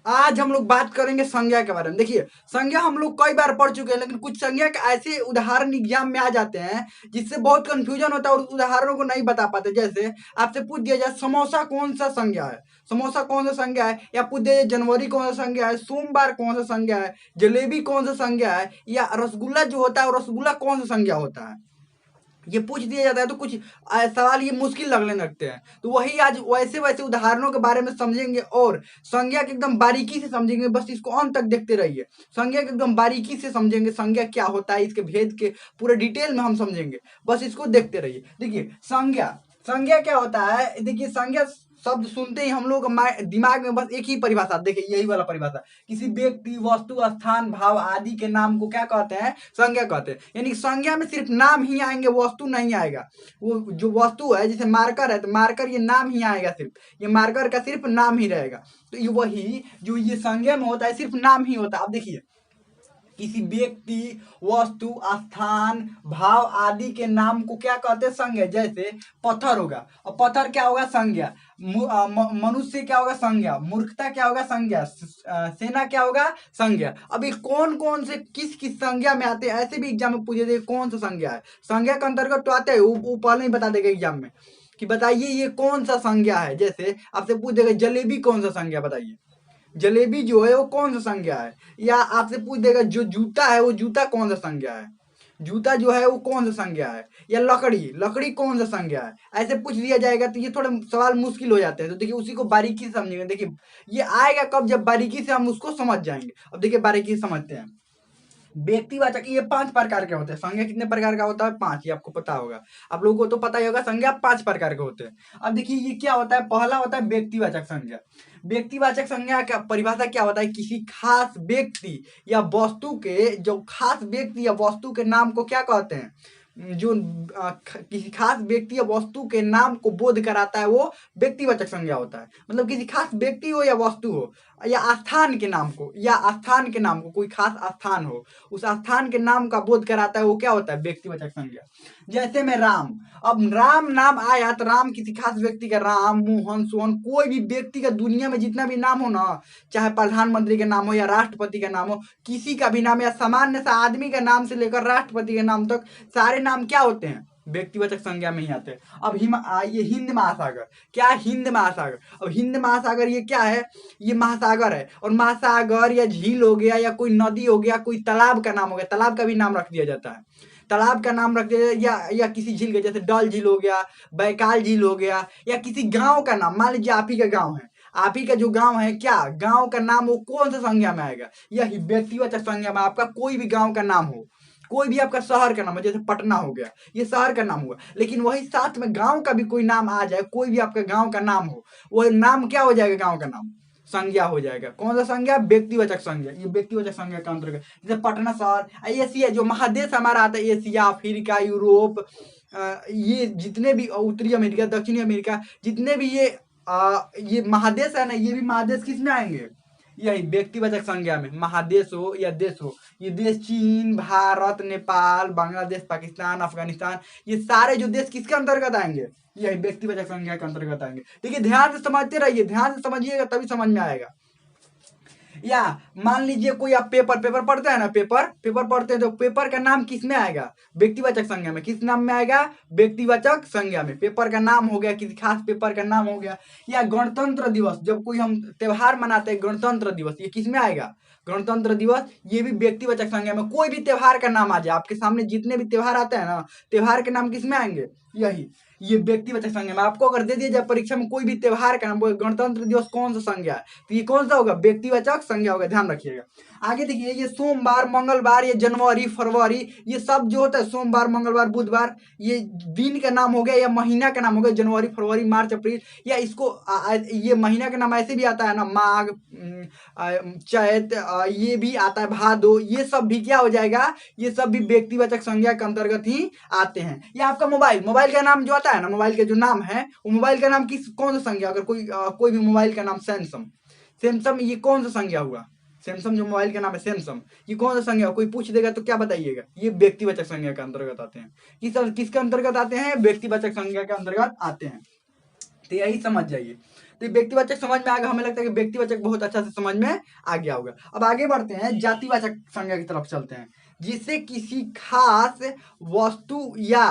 आज हम लोग बात करेंगे संज्ञा के बारे में। देखिए, संज्ञा हम लोग कई बार पढ़ चुके हैं, लेकिन कुछ संज्ञा के ऐसे उदाहरण एग्जाम में आ जाते हैं जिससे बहुत कंफ्यूजन होता है और उस उदाहरणों को नहीं बता पाते। जैसे आपसे पूछ दिया जाए समोसा कौन सा संज्ञा है, समोसा कौन सा संज्ञा है, या पूछ दिया जाए जनवरी कौन सा संज्ञा है, सोमवार कौन सा संज्ञा है, जलेबी कौन सा संज्ञा है, या रसगुल्ला जो होता है वो रसगुल्ला कौन सा संज्ञा होता है, ये पूछ दिया जाता है तो कुछ सवाल ये मुश्किल लगने लगते हैं। तो वही आज वैसे वैसे उदाहरणों के बारे में समझेंगे और संज्ञा के एकदम बारीकी से समझेंगे। बस इसको अंत तक देखते रहिए, संज्ञा के एकदम बारीकी से समझेंगे, संज्ञा क्या होता है इसके भेद के पूरे डिटेल में हम समझेंगे। बस इसको देखते रहिए। देखिए संज्ञा, संज्ञा क्या होता है। देखिए संज्ञा शब्द सुनते ही हम लोग दिमाग में बस एक ही परिभाषा, देखिए यही वाला परिभाषा, किसी व्यक्ति वस्तु स्थान भाव आदि के नाम को क्या कहते हैं, संज्ञा कहते हैं। यानी संज्ञा में सिर्फ नाम ही आएंगे, वस्तु नहीं आएगा। वो जो वस्तु है जैसे मार्कर है तो मार्कर ये नाम ही आएगा, सिर्फ ये मार्कर का सिर्फ नाम ही रहेगा। तो ये वही जो ये संज्ञा में होता है सिर्फ नाम ही होता है। अब देखिए किसी व्यक्ति वस्तु स्थान भाव आदि के नाम को क्या कहते हैं, संज्ञा। जैसे पत्थर होगा, और पत्थर क्या होगा, संज्ञा। मनुष्य क्या होगा, संज्ञा। मूर्खता क्या होगा, संज्ञा। सेना क्या होगा, संज्ञा। अभी कौन कौन से किस किस संज्ञा में आते हैं, ऐसे भी एग्जाम में पूछे थे कौन सा संज्ञा है। संज्ञा के अंतर्गत तो आते हैं, वो पहले ही बता देगा एग्जाम में कि बताइए ये कौन सा संज्ञा है। जैसे आपसे पूछ देगा जलेबी कौन सा संज्ञा, बताइए जलेबी जो है वो कौन सा संज्ञा है। या आपसे पूछ देगा जो जूता है वो जूता कौन सा संज्ञा है, जूता जो है वो कौन सा संज्ञा है। या लकड़ी, लकड़ी कौन सा संज्ञा है, ऐसे पूछ दिया जाएगा तो ये थोड़े सवाल मुश्किल हो जाते हैं। तो देखिए उसी को बारीकी से समझेंगे। देखिए ये आएगा कब, जब बारीकी से हम उसको समझ जाएंगे। अब देखिए बारीकी से समझते हैं। व्यक्तिवाचक ये 5 प्रकार के होते हैं। संज्ञा कितने प्रकार का होता है, 5, ये आपको पता होगा। आप लोगों को तो पता ही होगा संज्ञा 5 प्रकार के होते हैं। अब देखिए ये क्या होता है, पहला होता है व्यक्तिवाचक संज्ञा। व्यक्तिवाचक संज्ञा का परिभाषा क्या होता है, किसी खास व्यक्ति या वस्तु के, जो खास व्यक्ति या वस्तु के नाम को क्या कहते हैं, जो किसी खास व्यक्ति या वस्तु के नाम को बोध कराता है वो व्यक्तिवाचक संज्ञा होता है। मतलब किसी खास व्यक्ति हो या वस्तु हो या स्थान के नाम को, या स्थान के नाम को, कोई खास स्थान हो उस स्थान के नाम का बोध कराता है वो क्या होता है, व्यक्तिवाचक संज्ञा। जैसे में राम, अब राम नाम आया तो राम किसी खास व्यक्ति का, राम मोहन सोहन कोई भी व्यक्ति का दुनिया में जितना भी नाम हो ना, चाहे प्रधानमंत्री का नाम हो या राष्ट्रपति का नाम हो, किसी का भी नाम या सामान्य सा आदमी का नाम से लेकर राष्ट्रपति के नाम तक सारे नाम क्या होते हैं, व्यक्तिवाचक संज्ञा में ही आते हैं। अब ये हिंद महासागर, क्या हिंद महासागर। अब हिंद महासागर ये क्या है, ये महासागर है। और महासागर या झील हो गया या कोई नदी हो गया, कोई तालाब का नाम हो गया, तालाब का भी नाम रख दिया जाता है, तालाब का नाम रख दिया, या किसी झील का, जैसे डल झील हो गया, बैकाल झील हो गया, या किसी गांव का नाम, मान लीजिए आप ही का गांव है, आप ही का जो गांव है, क्या गांव का नाम वो कौन सा संज्ञा में आएगा, यही व्यक्तिवाचक संज्ञा में। आपका कोई भी गांव का नाम हो, कोई भी आपका शहर का नाम है, जैसे पटना हो गया, ये शहर का नाम हुआ, लेकिन वही साथ में गांव का भी कोई नाम आ जाए, कोई भी आपका गांव का नाम हो, वो नाम क्या हो जाएगा, गांव का नाम संज्ञा हो जाएगा। कौन सा संज्ञा, व्यक्तिवाचक संज्ञा। ये व्यक्तिवाचक संज्ञा का अंतर्गत, जैसे पटना शहर। एशिया जो महादेश हमारा आता है, एशिया, अफ्रीका, यूरोप, ये जितने भी उत्तरी अमेरिका, दक्षिणी अमेरिका, जितने भी ये महादेश है ना, ये भी महादेश किस में आएंगे, यही व्यक्तिवाचक संज्ञा में। महादेश हो या देश हो, ये देश चीन, भारत, नेपाल, बांग्लादेश, पाकिस्तान, अफगानिस्तान, ये सारे जो देश किसके अंतर्गत आएंगे, यही व्यक्तिवाचक संज्ञा के अंतर्गत आएंगे। देखिए ध्यान से समझते रहिए, ध्यान से समझिएगा तभी समझ में आएगा। या मान लीजिए कोई आप पेपर पढ़ते हैं ना, पेपर पढ़ते हैं तो पेपर का नाम किस में आएगा, व्यक्तिवाचक संज्ञा में। किस नाम में आएगा, व्यक्तिवाचक संज्ञा में। पेपर का नाम हो गया, किसी खास पेपर का नाम हो गया। या गणतंत्र दिवस, जब कोई हम त्योहार मनाते हैं, गणतंत्र दिवस, ये किस में आएगा, गणतंत्र दिवस, ये भी व्यक्तिवाचक संज्ञा में। कोई भी त्योहार का नाम आ जाए, आपके सामने जितने भी त्योहार आते हैं ना, त्योहार के नाम किस में आएंगे, यही ये व्यक्तिवाचक संज्ञा में। आपको अगर दे दिया जाए परीक्षा में कोई भी त्योहार का नाम, गणतंत्र दिवस कौन सा संज्ञा है, तो ये कौन सा होगा, व्यक्तिवाचक संज्ञा होगा, ध्यान रखिएगा। आगे देखिए, ये सोमवार, मंगलवार, ये जनवरी, फरवरी, ये सब जो होता है, सोमवार, मंगलवार, बुधवार, ये दिन का नाम हो गया या महीना का नाम हो गया, जनवरी, फरवरी, मार्च, अप्रैल। या इसको ये महीना का नाम ऐसे भी आता है ना, माघ, चैत, ये भी आता है, भादो, ये सब भी क्या हो जाएगा, ये सब भी व्यक्तिवाचक संज्ञा के अंतर्गत ही आते हैं। या आपका मोबाइल का नाम जो आता है ना, मोबाइल का जो नाम है, वो मोबाइल का नाम किस कौन सा संज्ञा, अगर कोई भी मोबाइल का नाम सैमसंग, ये कौन सा संज्ञा हुआ, सैमसंग जो मोबाइल का नाम है सैमसंग, ये कौन सा संज्ञा, कोई पूछ देगा तो क्या बताइएगा, ये व्यक्तिवाचक संज्ञा के अंतर्गत आते हैं। किसके अंतर्गत आते हैं, व्यक्तिवाचक संज्ञा के अंतर्गत आते हैं। तो यही समझ जाइए। तो ये व्यक्तिवाचक समझ में आ गया, हमें लगता है कि व्यक्तिवाचक बहुत अच्छा से समझ में आ गया होगा। अब आगे बढ़ते हैं, जातिवाचक संज्ञा की तरफ चलते हैं, जिससे किसी खास वस्तु या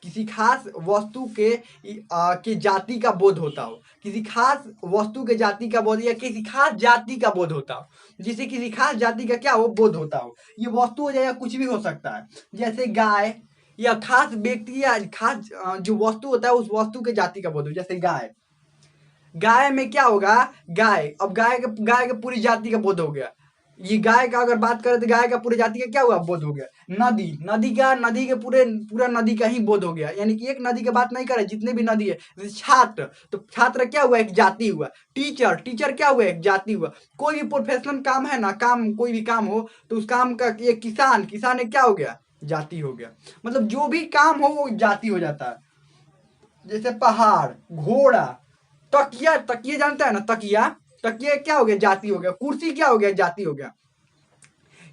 किसी खास वस्तु के जाति का बोध होता हो, किसी खास वस्तु के जाति का बोध या किसी खास जाति का बोध होता हो, जिससे किसी खास जाति का क्या हो, बोध होता हो। ये वस्तु हो जाए या कुछ भी हो सकता है, जैसे गाय, या खास व्यक्ति या खास जो वस्तु होता है उस वस्तु के जाति का बोध हो, जैसे गाय। गाय में क्या होगा, गाय, अब गाय के पूरी जाति का बोध हो गया। ये गाय का अगर बात करें तो गाय का पूरी जाति का क्या हुआ, बोध हो गया। नदी के पूरा नदी का ही बोध हो गया, यानी कि एक नदी की बात नहीं करे, जितने भी नदी है। जैसे छात्र, तो छात्र क्या हुआ, एक जाति हुआ। टीचर क्या हुआ, एक जाति हुआ। कोई भी प्रोफेशनल काम है ना, काम कोई भी काम हो तो उस काम का, ये किसान एक क्या हो गया, जाति हो गया। मतलब जो भी काम हो वो जाति हो जाता है। जैसे पहाड़, घोड़ा, तकिया जानता है ना, तकिया क्या हो गया, जाति हो गया। कुर्सी क्या हो गया, जाति हो गया।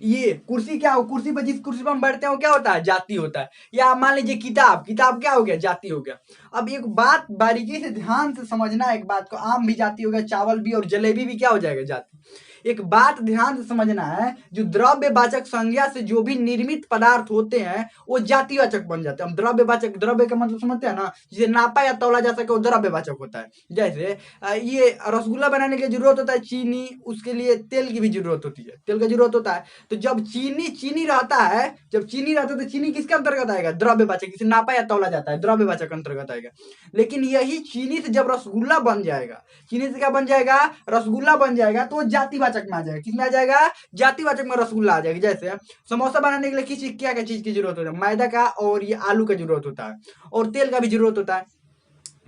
ये कुर्सी क्या हो, कुर्सी पर जिस कुर्सी पर हम बैठते हैं वो क्या होता है, जाति होता है। या मान लीजिए किताब क्या हो गया, जाति हो गया। अब एक बात बारीकी से ध्यान से समझना, एक बात को, आम भी जाति हो गया, चावल भी, और जलेबी भी क्या हो जाएगा, जाति। एक बात ध्यान से समझना है, जो द्रव्यवाचक संज्ञा से जो भी निर्मित पदार्थ होते हैं वो जातिवाचक बन जाते हैं। हम द्रव्यवाचक, द्रव्य का मतलब समझते हैं ना, जिसे नापा या तौला जा सके वो द्रव्यवाचक होता है। जैसे ये रसगुल्ला बनाने की जरूरत होता है चीनी, उसके लिए तेल की भी जरूरत होती है, तेल का जरूरत होता है। तो जब चीनी रहता है, तो चीनी किसके अंतर्गत आएगा, द्रव्यवाचक, जिसे नापा या तौला जाता है, द्रव्यवाचक अंतर्गत आएगा। लेकिन यही चीनी से जब रसगुल्ला बन जाएगा, चीनी से क्या बन जाएगा, रसगुल्ला बन जाएगा, तो जातिवाचक में आ जाएगा। किसमें आ जाएगा, जातिवाचक में रसगुल्ला आ जाएगा। जैसे समोसा बनाने के लिए किस क्या क्या चीज की जरूरत होता है, मैदा का और ये आलू का जरूरत होता है, और तेल का भी जरूरत होता है।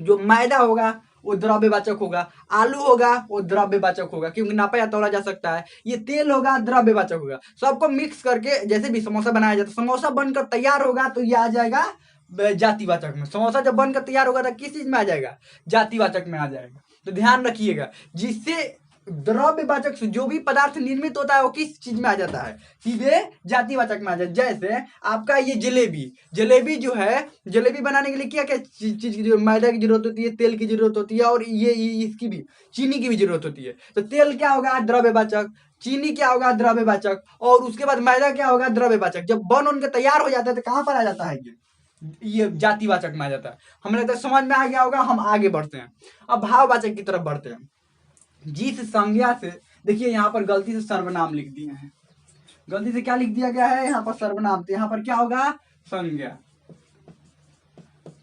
जो मैदा होगा वो द्रव्यवाचक होगा, आलू होगा वो द्रव्यवाचक होगा, क्योंकि नापा या तौला जा सकता है। ये तेल होगा, द्रव्यवाचक होगा। सबको मिक्स करके जैसे भी समोसा बनाया जाता है, समोसा बनकर तैयार होगा तो ये आ जाएगा जातिवाचक में। समोसा जब बनकर तैयार होगा तो किस चीज में आ जाएगा, जातिवाचक में आ जाएगा। तो ध्यान रखिएगा, जिससे द्रव्यवाचक से जो भी पदार्थ निर्मित होता है वो किस चीज में आ जाता है, सीधे जातिवाचक में आ जाता है। जैसे आपका ये जलेबी जो है, जलेबी बनाने के लिए क्या क्या चीज की जरूरत, मैदा की जरूरत होती है, तेल की जरूरत होती है, और ये इसकी भी, चीनी की भी जरूरत होती है। तो तेल क्या होगा, द्रव्यवाचक, चीनी क्या होगा, द्रव्यवाचक, और उसके बाद मैदा क्या होगा, द्रव्यवाचक। जब बन उनके तैयार हो जाता है तो कहाँ पर आ जाता है, ये जातिवाचक में आ जाता है। हमें लगता है समझ में आ गया होगा। हम आगे बढ़ते हैं, अब भाववाचक की तरफ बढ़ते हैं। जिस संज्ञा से, देखिए यहाँ पर गलती से सर्वनाम लिख दिए हैं, गलती से क्या लिख दिया गया है, यहाँ पर सर्वनाम, तो यहाँ पर क्या होगा, संज्ञा।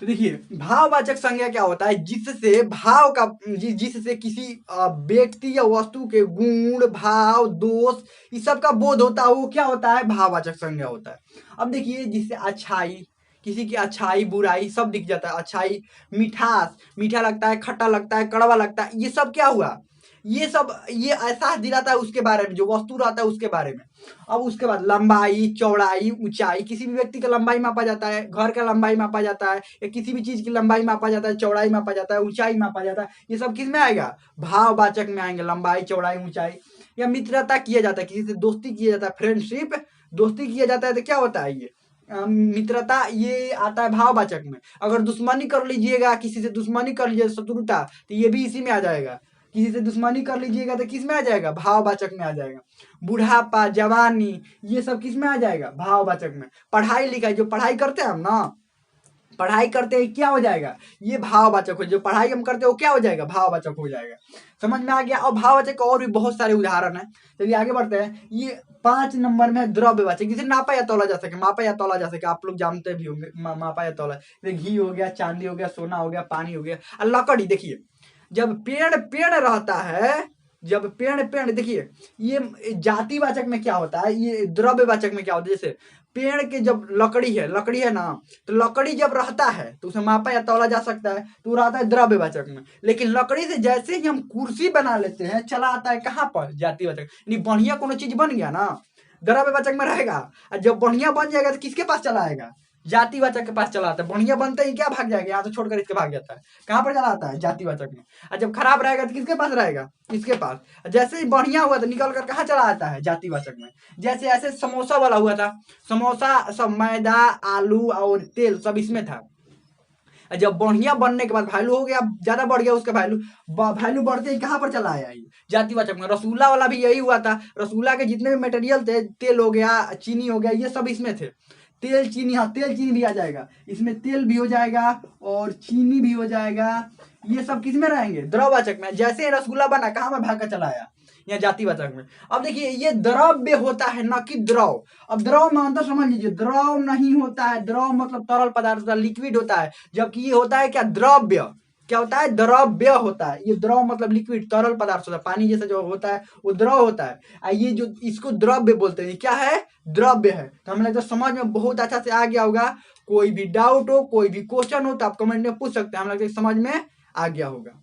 तो देखिए भाववाचक संज्ञा क्या होता है, जिससे भाव का, जिससे किसी व्यक्ति या वस्तु के गुण, भाव, दोष, इस सब का बोध होता है, वो क्या होता है, भाववाचक संज्ञा होता है। अब देखिए, जिससे अच्छाई, किसी की अच्छाई बुराई सब दिख जाता है। अच्छाई, मिठास, मीठा लगता है, खट्टा लगता है, कड़वा लगता है, ये सब क्या हुआ, ये सब ये एहसास दिलाता है उसके बारे में, जो वस्तु रहता है उसके बारे में। अब उसके बाद लंबाई, चौड़ाई, ऊंचाई, किसी भी व्यक्ति का लंबाई मापा जाता है, घर का लंबाई मापा जाता है, या किसी भी चीज की लंबाई मापा जाता है, चौड़ाई मापा जाता है, ऊंचाई मापा जाता है। ये सब किस में आएगा, भाववाचक में आएंगे, लंबाई, चौड़ाई, ऊंचाई। या मित्रता किया जाता है, किसी से दोस्ती किया जाता है, फ्रेंडशिप, दोस्ती किया जाता है, तो क्या होता है ये मित्रता, ये आता है भाववाचक में। अगर दुश्मनी कर लीजिएगा, किसी से दुश्मनी कर लीजिए, शत्रुता, तो ये भी इसी में आ जाएगा। किसी से दुश्मनी कर लीजिएगा तो किस में आ जाएगा, भाववाचक में आ जाएगा। बुढ़ापा, जवानी, ये सब किस में आ जाएगा, भाववाचक में। पढ़ाई लिखाई, जो पढ़ाई करते हैं हम ना, पढ़ाई करते हैं, क्या हो जाएगा, ये भाववाचक हो। जो पढ़ाई हम करते हैं वो क्या हो जाएगा, भाववाचक हो जाएगा। समझ में आ गया। और भाववाचक और भी बहुत सारे उदाहरण है, चलिए आगे बढ़ते हैं। ये 5 नंबर में द्रव्यवाचक, जिसे नापा या तौला जा सके, मापा या तौला जा सके, आप लोग जानते भी होंगे, मापा या तौला। घी हो गया, चांदी हो गया, सोना हो गया, पानी हो गया, और लकड़ी। देखिए जब पेड़ रहता है, जब पेड़ देखिए, ये जातिवाचक में क्या होता है, ये द्रव्यवाचक में क्या होता है। जैसे पेड़ के जब लकड़ी है ना, तो लकड़ी जब रहता है तो उसे मापा या तौला जा सकता है, तो रहता है द्रव्यवाचक में। लेकिन लकड़ी से जैसे ही हम कुर्सी बना लेते हैं, चला आता है कहाँ पर, जातिवाचक। यानी बढ़िया कोनो चीज बन गया ना, द्रव्यवाचक में रहेगा, और जब बढ़िया बन जाएगा तो किसके पास चला आएगा, जातिवाचक के पास चला आता है। बढ़िया बनते ही क्या भाग जाएगा, यहाँ से छोड़कर इसके भाग जाता है, कहाँ पर चला आता है, जातिवाचक में। और जब खराब रहेगा तो किसके पास रहेगा, इसके पास। जैसे ही बढ़िया हुआ तो निकल कर कहाँ चला आता है, जातिवाचक में। जैसे ऐसे समोसा वाला हुआ था, समोसा सब मैदा, आलू और तेल सब इसमें था। और जब बढ़िया बनने के बाद वैल्यू हो गया, ज्यादा बढ़ गया उसका वैल्यू, वैल्यू बढ़ते ही कहाँ पर चला आया ये जातिवाचक में। रसगुल्ला वाला भी यही हुआ था, रसगुल्ला के जितने भी मटेरियल थे, तेल हो गया, चीनी हो गया, ये सब इसमें थे। तेल चीनी, हाँ तेल चीनी भी आ जाएगा इसमें, तेल भी हो जाएगा और चीनी भी हो जाएगा। ये सब किस में रहेंगे? द्रववाचक में। जैसे ही रसगुल्ला बना, कहाँ में भाग कर चला आया? यहाँ जातिवाचक में। अब देखिए ये द्रव्य होता है, न कि द्रव। अब द्रव में अंतर समझ लीजिए, द्रव नहीं होता है, द्रव मतलब तरल पदार्थ होता है, लिक्विड होता है, जबकि ये होता है क्या? द्रव्य। क्या होता है? द्रव्य होता है। ये द्रव मतलब लिक्विड, तरल पदार्थ होता है, पानी जैसा जो होता है वो द्रव होता है। ये जो इसको द्रव्य बोलते हैं, क्या है? द्रव्य है। तो हमें लगता है समझ में बहुत अच्छा से आ गया होगा। कोई भी डाउट हो, कोई भी क्वेश्चन हो तो आप कमेंट में पूछ सकते हैं, हमें लगता है समझ में आ गया होगा।